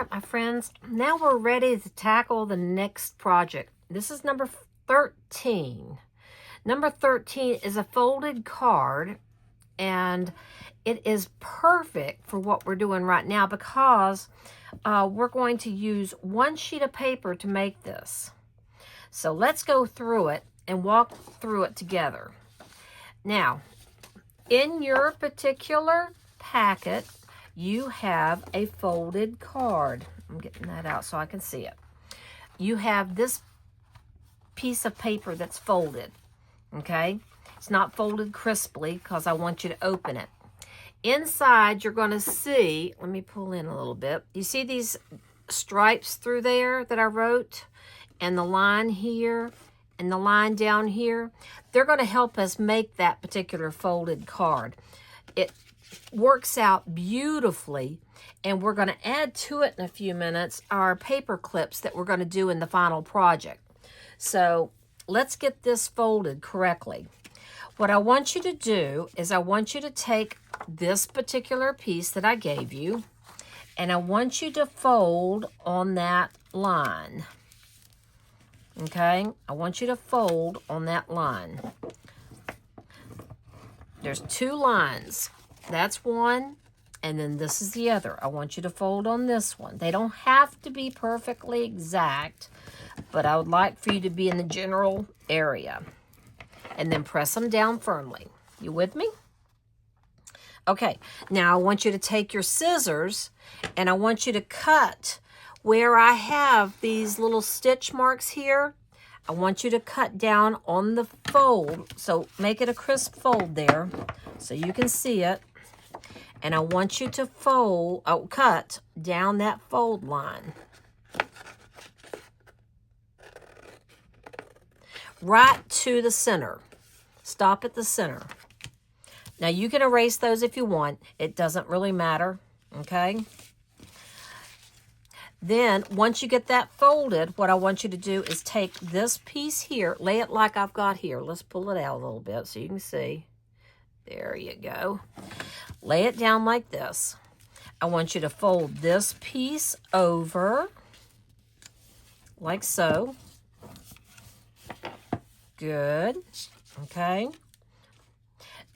right, my friends, now we're ready to tackle the next project. This is number 13. Number 13 is a folded card, and it is perfect for what we're doing right now because we're going to use one sheet of paper to make this. So let's go through it and walk through it together. Now, in your particular packet, you have a folded card. I'm getting that out so I can see it. You have this piece of paper that's folded, okay? It's not folded crisply because I want you to open it. Inside, you're going to see, let me pull in a little bit. You see these stripes through there that I wrote? And the line here and the line down here? They're going to help us make that particular folded card. It works out beautifully, and we're going to add to it in a few minutes our paper clips that we're going to do in the final project. So let's get this folded correctly. What I want you to do is I want you to take this particular piece that I gave you, and I want you to fold on that line. Okay? I want you to fold on that line. There's two lines. That's one, and then this is the other. I want you to fold on this one. They don't have to be perfectly exact, but I would like for you to be in the general area. And then press them down firmly. You with me? Okay, now I want you to take your scissors, and I want you to cut where I have these little stitch marks here. I want you to cut down on the fold, so make it a crisp fold there so you can see it. And I want you to cut down that fold line. Right to the center. Stop at the center. Now you can erase those if you want. It doesn't really matter, okay? Then, once you get that folded, what I want you to do is take this piece here, lay it like I've got here. Let's pull it out a little bit so you can see. There you go. Lay it down like this. I want you to fold this piece over, like so. Good. Okay.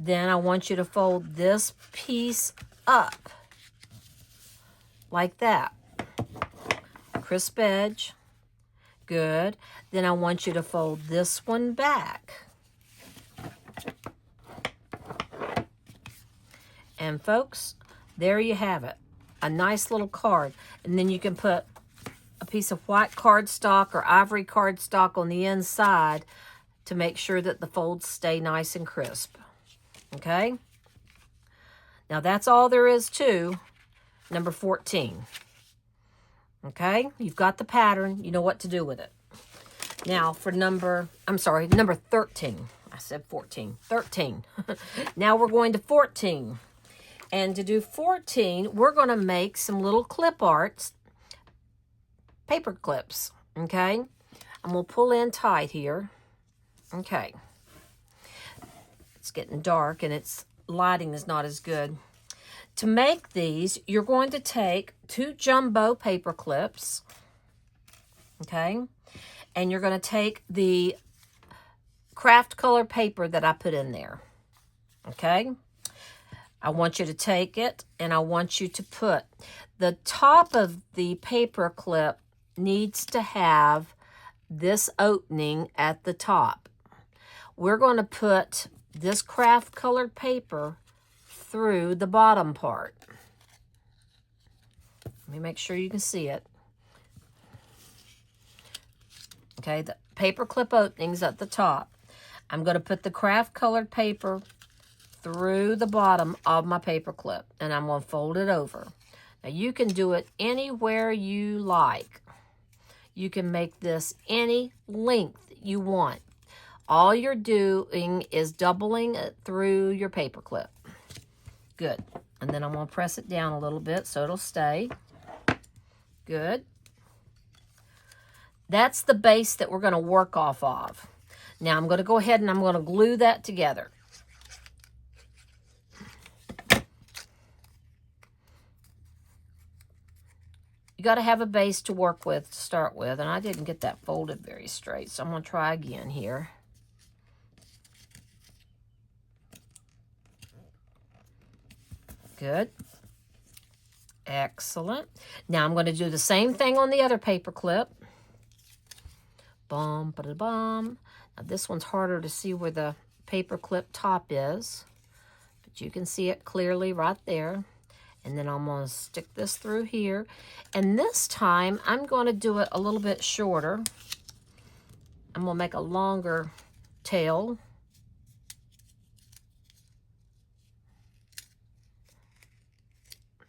Then I want you to fold this piece up, like that. Crisp edge. Good. Then I want you to fold this one back. And folks, there you have it. A nice little card. And then you can put a piece of white cardstock or ivory cardstock on the inside to make sure that the folds stay nice and crisp. Okay? Now that's all there is to number 14. Okay? You've got the pattern. You know what to do with it. Now for number 13. I said 14. 13. Now we're going to 14. And to do 14, we're going to make some little clip arts, paper clips. Okay? I'm going to pull in tight here. Okay. It's getting dark and its lighting is not as good. To make these, you're going to take 2 jumbo paper clips, okay? And you're going to take the craft color paper that I put in there, okay? I want you to take it and I want you to put the top of the paper clip needs to have this opening at the top. We're going to put this craft colored paper through the bottom part. Let me make sure you can see it. Okay, the paper clip openings at the top. I'm going to put the craft colored paper through the bottom of my paper clip, and I'm going to fold it over. Now you can do it anywhere you like. You can make this any length you want. All you're doing is doubling it through your paper clip. Good. And then I'm going to press it down a little bit so it'll stay. Good. That's the base that we're going to work off of. Now I'm going to go ahead and I'm going to glue that together. You got to have a base to work with to start with. And I didn't get that folded very straight, so I'm going to try again here. Good. Excellent. Now I'm going to do the same thing on the other paper clip. Bum, ba-da-bum. Now this one's harder to see where the paper clip top is, but you can see it clearly right there. And then I'm going to stick this through here. And this time I'm going to do it a little bit shorter. I'm going to make a longer tail.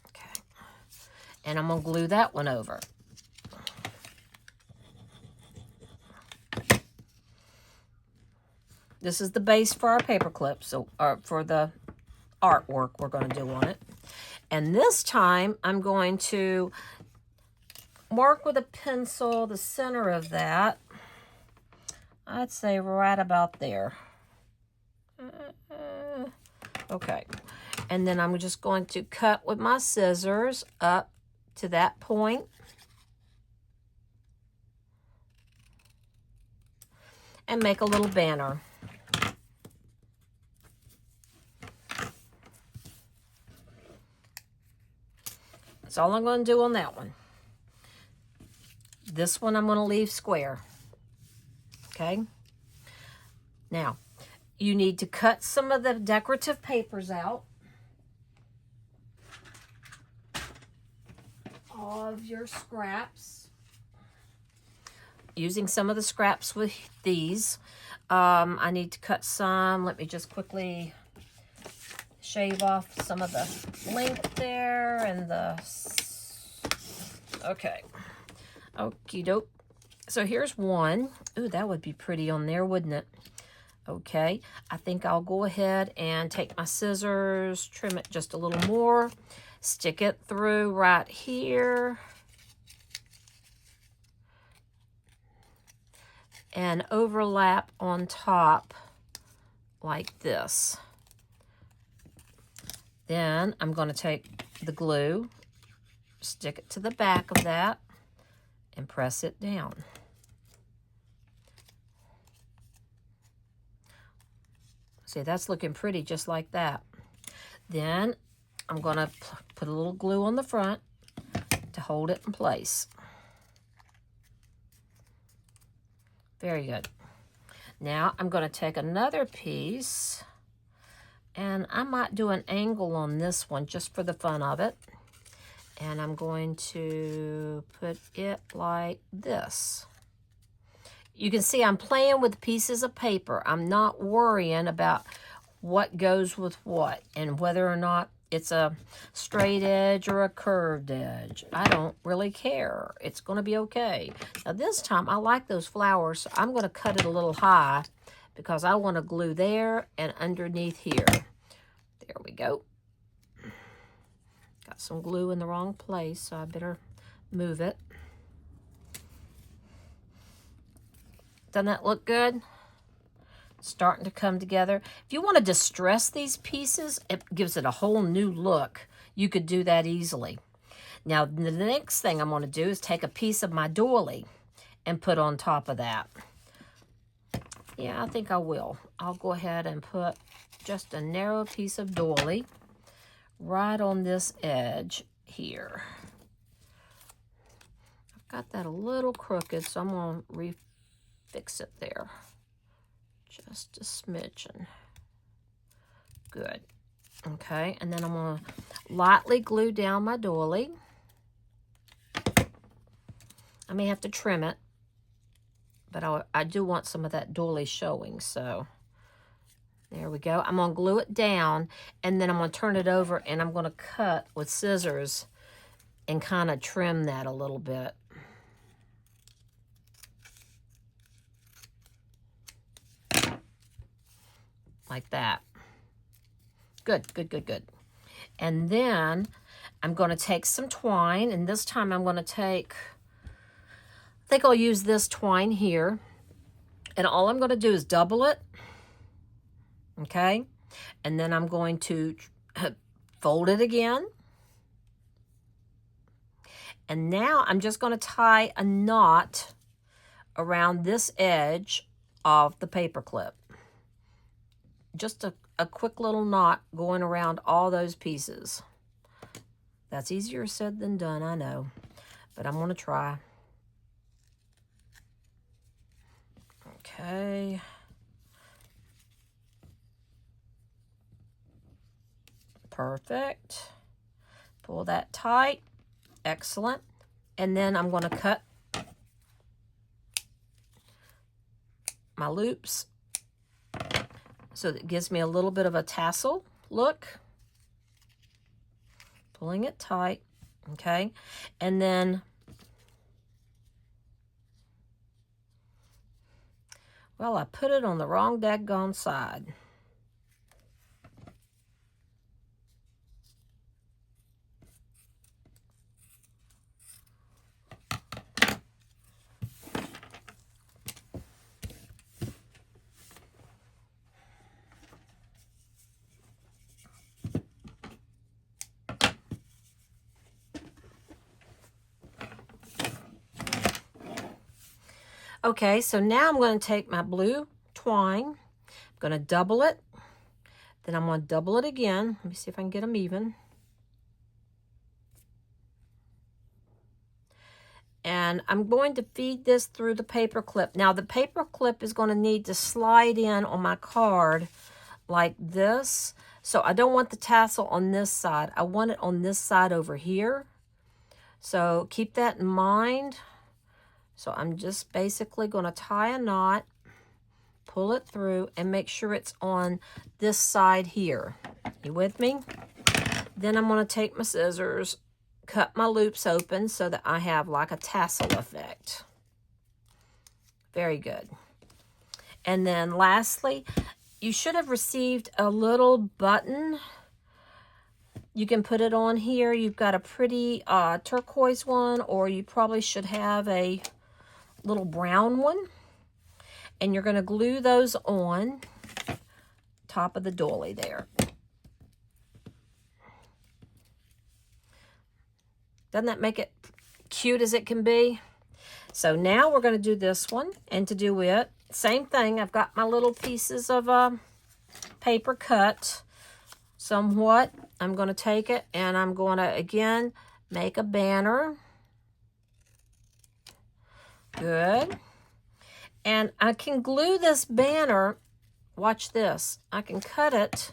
Okay. And I'm going to glue that one over. This is the base for our paper clip, so for the artwork we're going to do on it. And this time I'm going to mark with a pencil the center of that. I'd say right about there. Okay. And then I'm just going to cut with my scissors up to that point. And make a little banner. That's all I'm going to do on that one. This one I'm going to leave square. Okay. Now, you need to cut some of the decorative papers out of your scraps. Using some of the scraps with these. I need to cut some. Let me just quickly shave off some of the length there and the... Okay. Okie doke. So here's one. Ooh, that would be pretty on there, wouldn't it? Okay. I think I'll go ahead and take my scissors, trim it just a little more, stick it through right here, and overlap on top like this. Then I'm going to take the glue, stick it to the back of that, and press it down. See, that's looking pretty just like that. Then I'm going to put a little glue on the front to hold it in place. Very good. Now I'm going to take another piece, and I might do an angle on this one just for the fun of it. And I'm going to put it like this. You can see I'm playing with pieces of paper. I'm not worrying about what goes with what and whether or not it's a straight edge or a curved edge. I don't really care. It's going to be okay. Now this time I like those flowers, so I'm going to cut it a little high because I want to glue there and underneath here. There we go. Got some glue in the wrong place, so I better move it. Doesn't that look good? Starting to come together. If you want to distress these pieces, it gives it a whole new look. You could do that easily. Now, the next thing I'm going to do is take a piece of my doily and put on top of that. Yeah, I think I will. I'll go ahead and put just a narrow piece of doily right on this edge here. I've got that a little crooked, so I'm going to refix it there. Just a smidgen. Good. Okay, and then I'm going to lightly glue down my doily. I may have to trim it, but I do want some of that doily showing, so there we go. I'm going to glue it down, and then I'm going to turn it over, and I'm going to cut with scissors and kind of trim that a little bit. Like that. Good, good, good, good. And then I'm going to take some twine, and this time I'm going to take, I think I'll use this twine here, and all I'm going to do is double it, okay? And then I'm going to fold it again, And now I'm just going to tie a knot around this edge of the paper clip. Just a quick little knot going around all those pieces. That's easier said than done, I know, but I'm going to try. Okay. Perfect. Pull that tight. Excellent. And then I'm going to cut my loops so that it gives me a little bit of a tassel look. Pulling it tight, okay? And then, well, I put it on the wrong daggone side. Okay, so now I'm going to take my blue twine, I'm going to double it, then I'm going to double it again. Let me see if I can get them even. And I'm going to feed this through the paper clip. Now the paper clip is going to need to slide in on my card like this. So I don't want the tassel on this side. I want it on this side over here. So keep that in mind. So I'm just basically going to tie a knot, pull it through, and make sure it's on this side here. You with me? Then I'm going to take my scissors, cut my loops open so that I have like a tassel effect. Very good. And then lastly, you should have received a little button. You can put it on here. You've got a pretty turquoise one, or you probably should have a little brown one. And you're going to glue those on top of the doily there. Doesn't that make it cute as it can be? So now we're going to do this one, and to do it, same thing. I've got my little pieces of paper cut somewhat. I'm going to take it and I'm going to again make a banner. Good. And I can glue this banner, watch this, I can cut it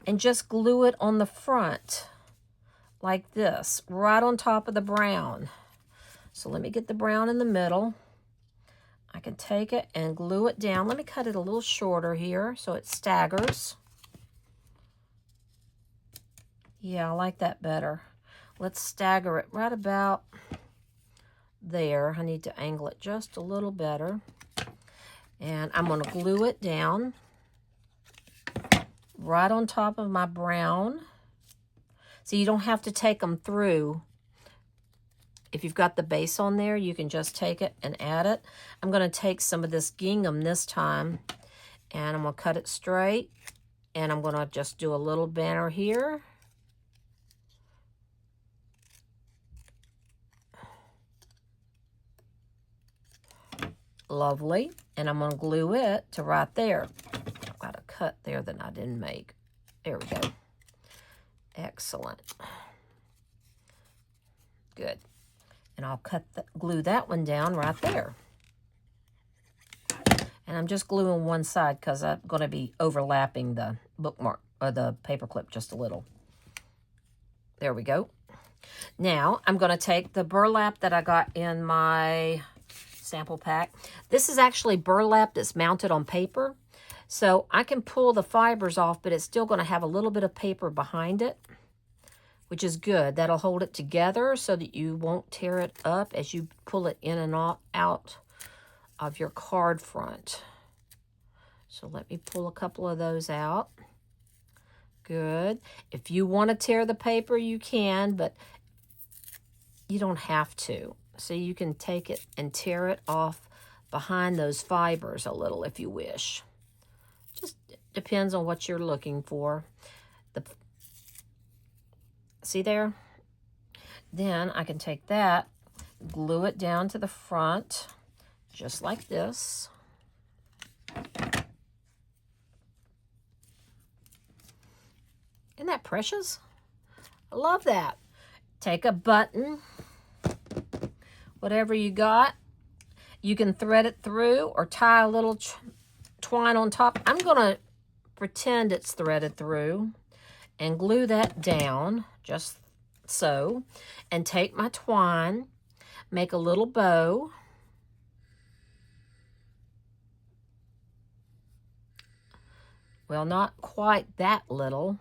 and just glue it on the front like this, right on top of the brown. So let me get the brown in the middle. I can take it and glue it down. Let me cut it a little shorter here so it staggers. Yeah, I like that better. Let's stagger it right about there. I need to angle it just a little better. And I'm going to glue it down right on top of my brown. So you don't have to take them through. If you've got the base on there, you can just take it and add it. I'm going to take some of this gingham this time, and I'm going to cut it straight. And I'm going to just do a little banner here. Lovely. And I'm going to glue it to right there. I've got a cut there that I didn't make. There we go. Excellent. Good. And I'll glue that one down right there. And I'm just gluing one side because I'm going to be overlapping the bookmark or the paper clip just a little. There we go. Now I'm going to take the burlap that I got in my sample pack. This is actually burlap that's mounted on paper. So I can pull the fibers off, but it's still going to have a little bit of paper behind it, which is good. That'll hold it together so that you won't tear it up as you pull it in and out of your card front. So let me pull a couple of those out. Good. If you want to tear the paper, you can, but you don't have to. So you can take it and tear it off behind those fibers a little if you wish. Just depends on what you're looking for. See there? Then I can take that, glue it down to the front, just like this. Isn't that precious? I love that. Take a button, whatever you got. You can thread it through or tie a little twine on top. I'm going to pretend it's threaded through and glue that down just so. And take my twine, make a little bow. Well, not quite that little.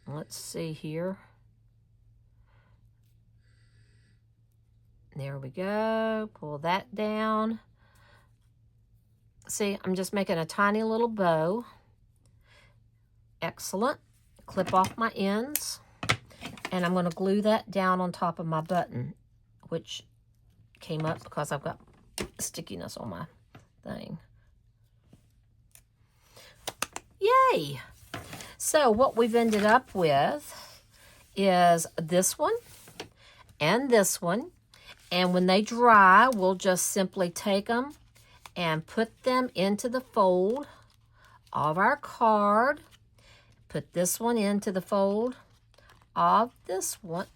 Let's see here. There we go. Pull that down. See, I'm just making a tiny little bow. Excellent. Clip off my ends. And I'm going to glue that down on top of my button, which came up because I've got stickiness on my thing. Yay! So what we've ended up with is this one and this one. And when they dry, we'll just simply take them and put them into the fold of our card. Put this one into the fold of this one.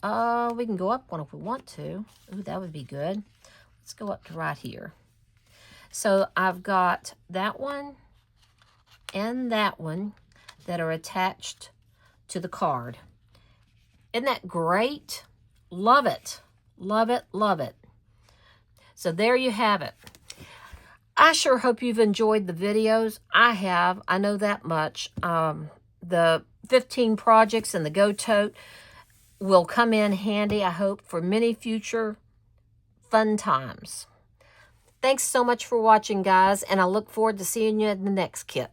We can go up one if we want to. Ooh, that would be good. Let's go up to right here. So I've got that one and that one that are attached to the card. Isn't that great? Love it. Love it, love it. So there you have it. I sure hope you've enjoyed the videos. I have. I know that much. The 15 projects and the Go Tote will come in handy, I hope, for many future fun times. Thanks so much for watching, guys, and I look forward to seeing you in the next kit.